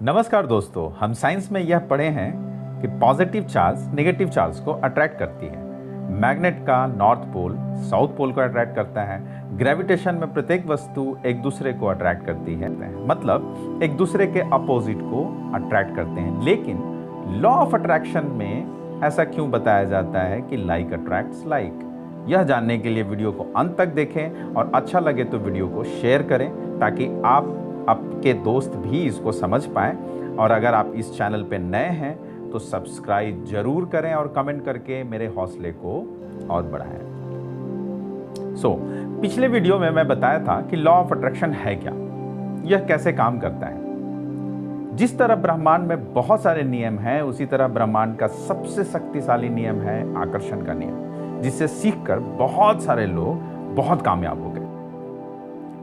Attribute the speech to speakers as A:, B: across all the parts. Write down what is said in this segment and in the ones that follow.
A: नमस्कार दोस्तों, हम साइंस में यह पढ़े हैं कि पॉजिटिव चार्ज नेगेटिव चार्ज को अट्रैक्ट करती है। मैग्नेट का नॉर्थ पोल साउथ पोल को अट्रैक्ट करता है। ग्रेविटेशन में प्रत्येक वस्तु एक दूसरे को अट्रैक्ट करती है, मतलब एक दूसरे के अपोजिट को अट्रैक्ट करते हैं। लेकिन लॉ ऑफ अट्रैक्शन में ऐसा क्यों बताया जाता है कि लाइक अट्रैक्ट्स लाइक? यह जानने के लिए वीडियो को अंत तक देखें और अच्छा लगे तो वीडियो को शेयर करें ताकि आपके दोस्त भी इसको समझ पाएं। और अगर आप इस चैनल पे नए हैं तो सब्सक्राइब जरूर करें और कमेंट करके मेरे हौसले को और बढ़ाएं। पिछले वीडियो में मैं बताया था कि लॉ ऑफ अट्रैक्शन है क्या, यह कैसे काम करता है। जिस तरह ब्रह्मांड में बहुत सारे नियम हैं, उसी तरह ब्रह्मांड का सबसे शक्तिशाली नियम है आकर्षण का नियम, जिसे सीखकर बहुत सारे लोग बहुत कामयाब हो गए।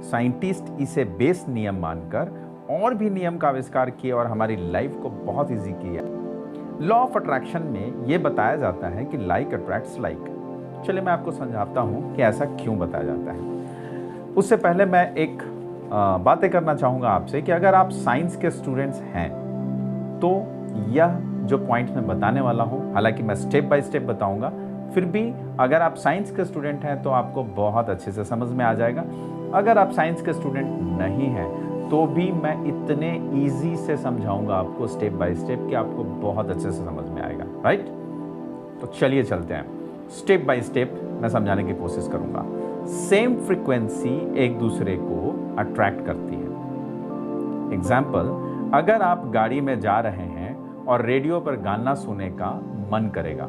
A: साइंटिस्ट इसे बेस नियम मानकर और भी नियम का आविष्कार किए और हमारी लाइफ को बहुत इजी किया। लॉ ऑफ अट्रैक्शन में यह बताया जाता है कि लाइक अट्रैक्ट्स लाइक। चलिए मैं आपको समझाता हूं कि ऐसा क्यों बताया जाता है। उससे पहले मैं एक बातें करना चाहूँगा आपसे कि अगर आप साइंस के स्टूडेंट्स हैं तो यह जो पॉइंट मैं बताने वाला हूँ, हालांकि मैं स्टेप बाय स्टेप बताऊँगा, फिर भी अगर आप साइंस के स्टूडेंट हैं तो आपको बहुत अच्छे से समझ में आ जाएगा। अगर आप साइंस के स्टूडेंट नहीं हैं तो भी मैं इतने इजी से समझाऊंगा आपको स्टेप बाय स्टेप कि आपको बहुत अच्छे से समझ में आएगा। राइट? तो चलिए चलते हैं, स्टेप बाय स्टेप मैं समझाने की कोशिश करूंगा। सेम फ्रीक्वेंसी एक दूसरे को अट्रैक्ट करती है। एग्जाम्पल, अगर आप गाड़ी में जा रहे हैं और रेडियो पर गाना सुनने का मन करेगा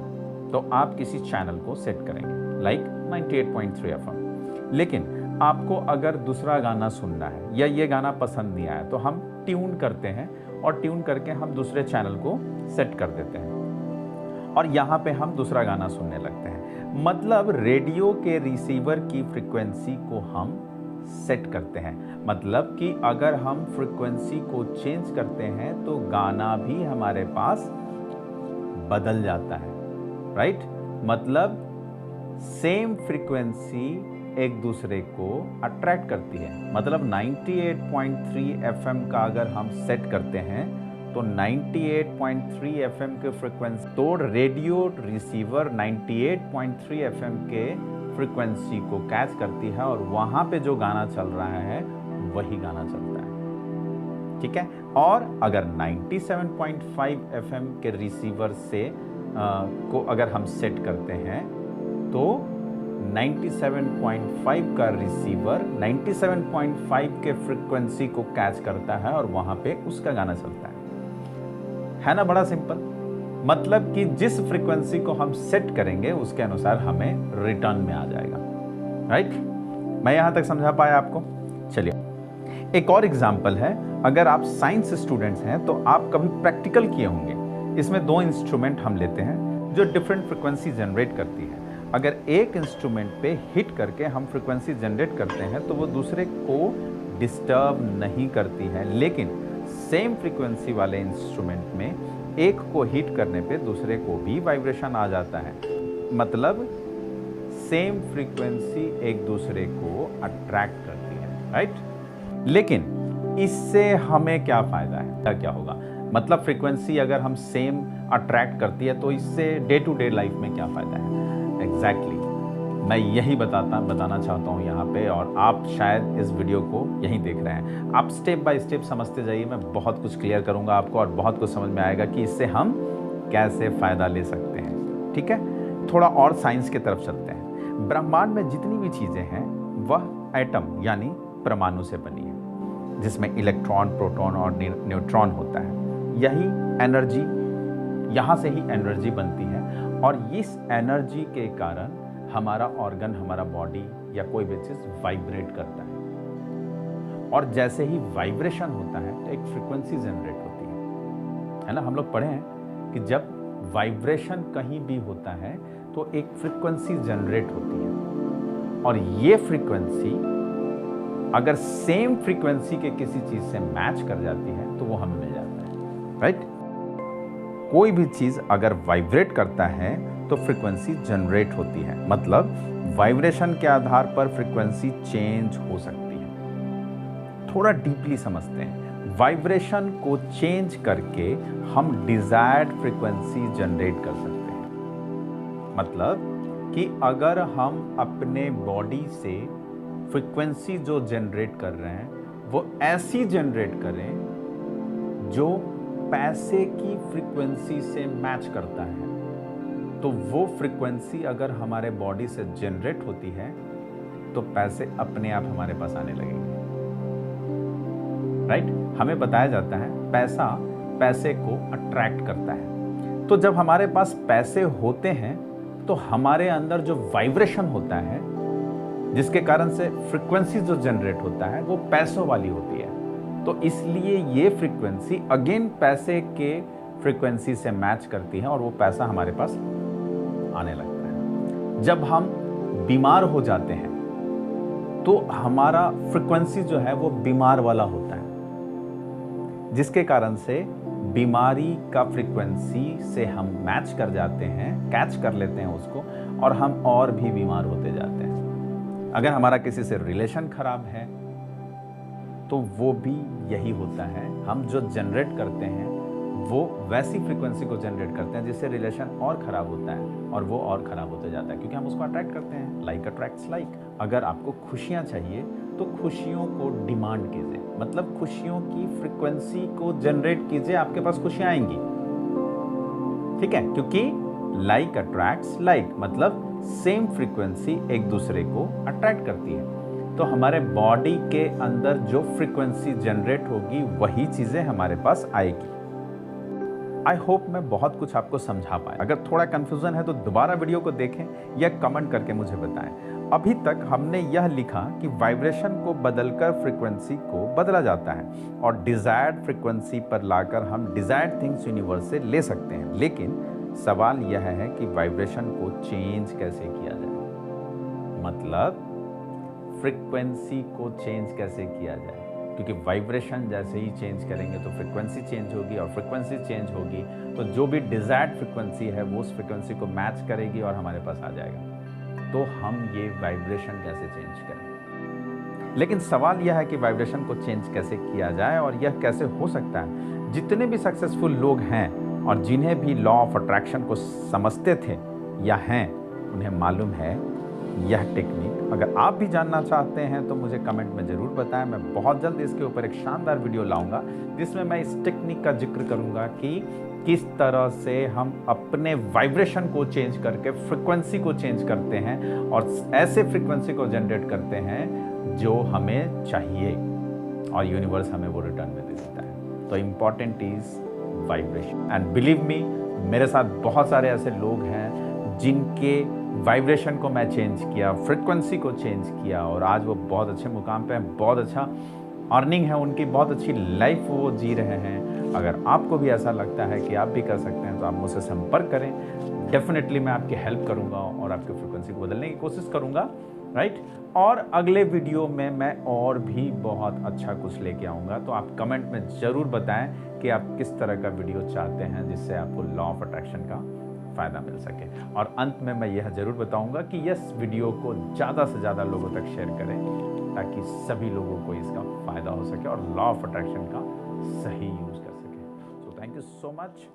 A: तो आप किसी चैनल को सेट करेंगे, लाइक 98.3 FM। लेकिन आपको अगर दूसरा गाना सुनना है या ये गाना पसंद नहीं आया तो हम ट्यून करते हैं और ट्यून करके हम दूसरे चैनल को सेट कर देते हैं और यहाँ पे हम दूसरा गाना सुनने लगते हैं। मतलब रेडियो के रिसीवर की फ्रीक्वेंसी को हम सेट करते हैं। मतलब कि अगर हम फ्रीक्वेंसी को चेंज करते हैं तो गाना भी हमारे पास बदल जाता है। राइट? मतलब सेम फ्रीक्वेंसी एक दूसरे को अट्रैक्ट करती है। मतलब 98.3 FM का अगर हम सेट करते हैं तो 98.3 FM के फ्रीक्वेंसी तो रेडियो रिसीवर 98.3 FM के फ्रीक्वेंसी को कैच करती है और वहाँ पे जो गाना चल रहा है वही गाना चलता है। ठीक है? और अगर 97.5 FM के रिसीवर से को अगर हम सेट करते हैं तो 97.5 का रिसीवर 97.5 के फ्रीक्वेंसी को कैच करता है और वहां पे उसका गाना चलता है ना? बड़ा सिंपल। मतलब कि जिस फ्रीक्वेंसी को हम सेट करेंगे उसके अनुसार हमें रिटर्न में आ जाएगा। राइट? मैं यहां तक समझा पाया आपको? चलिए एक और एग्जांपल है। अगर आप साइंस स्टूडेंट्स हैं तो आप कभी प्रैक्टिकल किए होंगे। इसमें दो इंस्ट्रूमेंट हम लेते हैं जो डिफरेंट फ्रीक्वेंसी जनरेट करती है। अगर एक इंस्ट्रूमेंट पे हिट करके हम फ्रीक्वेंसी जनरेट करते हैं तो वो दूसरे को डिस्टर्ब नहीं करती है, लेकिन सेम फ्रीक्वेंसी वाले इंस्ट्रूमेंट में एक को हिट करने पे दूसरे को भी वाइब्रेशन आ जाता है। मतलब सेम फ्रीक्वेंसी एक दूसरे को अट्रैक्ट करती है। राइट? लेकिन इससे हमें क्या फायदा है? क्या होगा? मतलब फ्रीक्वेंसी अगर हम सेम अट्रैक्ट करती है तो इससे डे टू डे लाइफ में क्या फायदा है? एग्जैक्टली मैं यही बताना चाहता हूँ यहाँ पे, और आप शायद इस वीडियो को यहीं देख रहे हैं। आप स्टेप बाय स्टेप समझते जाइए, मैं बहुत कुछ क्लियर करूँगा आपको और बहुत कुछ समझ में आएगा कि इससे हम कैसे फ़ायदा ले सकते हैं। ठीक है? थोड़ा और साइंस की तरफ चलते हैं। ब्रह्मांड में जितनी भी चीज़ें हैं वह एटम यानी परमाणु से बनी है, जिसमें इलेक्ट्रॉन, प्रोटॉन और न्यूट्रॉन होता है। यही एनर्जी, यहाँ से ही एनर्जी बनती है और इस एनर्जी के कारण हमारा ऑर्गन, हमारा बॉडी या कोई भी चीज़ वाइब्रेट करता है। और जैसे ही वाइब्रेशन होता है तो एक फ्रीक्वेंसी जनरेट होती है ना? हम लोग पढ़े हैं कि जब वाइब्रेशन कहीं भी होता है तो एक फ्रीक्वेंसी जनरेट होती है और ये फ्रीक्वेंसी अगर सेम फ्रीक्वेंसी के किसी चीज़ से मैच कर जाती है तो वो हमें मिल जाता है। राइट? कोई भी चीज़ अगर वाइब्रेट करता है तो फ्रीक्वेंसी जनरेट होती है। मतलब वाइब्रेशन के आधार पर फ्रीक्वेंसी चेंज हो सकती है। थोड़ा डीपली समझते हैं। वाइब्रेशन को चेंज करके हम डिजायर्ड फ्रीक्वेंसी जनरेट कर सकते हैं। मतलब कि अगर हम अपने बॉडी से फ्रीक्वेंसी जो जनरेट कर रहे हैं वो ऐसी जनरेट करें जो पैसे की फ्रीक्वेंसी से मैच करता है, तो वो फ्रीक्वेंसी अगर हमारे बॉडी से जनरेट होती है तो पैसे अपने आप हमारे पास आने लगेंगे। राइट? हमें बताया जाता है पैसा पैसे को अट्रैक्ट करता है। तो जब हमारे पास पैसे होते हैं तो हमारे अंदर जो वाइब्रेशन होता है, जिसके कारण से फ्रीक्वेंसी जो जनरेट होता है वो पैसों वाली होती है। तो इसलिए ये फ्रीक्वेंसी अगेन पैसे के फ्रीक्वेंसी से मैच करती है और वो पैसा हमारे पास आने लगता है। जब हम बीमार हो जाते हैं तो हमारा फ्रीक्वेंसी जो है वो बीमार वाला होता है, जिसके कारण से बीमारी का फ्रीक्वेंसी से हम मैच कर जाते हैं, कैच कर लेते हैं उसको, और हम और भी बीमार होते जाते हैं। अगर हमारा किसी से रिलेशन खराब है तो वो भी यही होता है। हम जो जनरेट करते हैं वो वैसी फ्रीक्वेंसी को जनरेट करते हैं जिससे रिलेशन और खराब होता है और वो और खराब होते जाता है, क्योंकि हम उसको अट्रैक्ट करते हैं। Like attracts like. अगर आपको खुशियां चाहिए तो खुशियों को डिमांड कीजिए, मतलब खुशियों की फ्रीक्वेंसी को जनरेट कीजिए, आपके पास खुशियां आएंगी। ठीक है? क्योंकि लाइक अट्रैक्ट्स लाइक, मतलब सेम फ्रीक्वेंसी एक दूसरे को अट्रैक्ट करती है। तो हमारे बॉडी के अंदर जो फ्रीक्वेंसी जनरेट होगी वही चीजें हमारे पास आएगी। आई होप मैं बहुत कुछ आपको समझा पाया। अगर थोड़ा कंफ्यूजन है तो दोबारा वीडियो को देखें या कमेंट करके मुझे बताएं। अभी तक हमने यह लिखा कि वाइब्रेशन को बदलकर फ्रीक्वेंसी को बदला जाता है और डिजायर्ड फ्रीक्वेंसी पर लाकर हम डिजायर्ड थिंग्स यूनिवर्स से ले सकते हैं। लेकिन सवाल यह है कि वाइब्रेशन को चेंज कैसे किया जाए, मतलब फ्रीक्वेंसी को चेंज कैसे किया जाए, क्योंकि वाइब्रेशन जैसे ही चेंज करेंगे तो फ्रीक्वेंसी चेंज होगी, और फ्रीक्वेंसी चेंज होगी तो जो भी डिजायर्ड फ्रीक्वेंसी है वो उस फ्रीक्वेंसी को मैच करेगी और हमारे पास आ जाएगा। तो हम ये वाइब्रेशन कैसे चेंज करें? लेकिन सवाल यह है कि वाइब्रेशन को चेंज कैसे किया जाए और यह कैसे हो सकता है। जितने भी सक्सेसफुल लोग हैं और जिन्हें भी लॉ ऑफ अट्रैक्शन को समझते थे या हैं, उन्हें मालूम है यह टेक्निक। अगर आप भी जानना चाहते हैं तो मुझे कमेंट में ज़रूर बताएं। मैं बहुत जल्द इसके ऊपर एक शानदार वीडियो लाऊंगा जिसमें मैं इस टेक्निक का जिक्र करूंगा कि किस तरह से हम अपने वाइब्रेशन को चेंज करके फ्रीक्वेंसी को चेंज करते हैं और ऐसे फ्रीक्वेंसी को जनरेट करते हैं जो हमें चाहिए और यूनिवर्स हमें वो रिटर्न में दे देता है। तो important is vibration. And believe me, मेरे साथ बहुत सारे ऐसे लोग हैं जिनके वाइब्रेशन को मैं चेंज किया, फ्रीक्वेंसी को चेंज किया और आज वो बहुत अच्छे मुकाम पे हैं, बहुत अच्छा अर्निंग है उनकी, बहुत अच्छी लाइफ वो जी रहे हैं। अगर आपको भी ऐसा लगता है कि आप भी कर सकते हैं तो आप मुझसे संपर्क करें। डेफिनेटली मैं आपकी हेल्प करूंगा और आपकी फ्रीक्वेंसी को बदलने की कोशिश करूंगा। राइट? और अगले वीडियो में मैं और भी बहुत अच्छा कुछ लेके आऊँगा। तो आप कमेंट में ज़रूर बताएं कि आप किस तरह का वीडियो चाहते हैं जिससे आपको लॉ ऑफ अट्रैक्शन का फ़ायदा मिल सके। और अंत में मैं यह ज़रूर बताऊंगा कि इस वीडियो को ज़्यादा से ज़्यादा लोगों तक शेयर करें ताकि सभी लोगों को इसका फ़ायदा हो सके और लॉ ऑफ अट्रैक्शन का सही यूज़ कर सके। So thank you so much.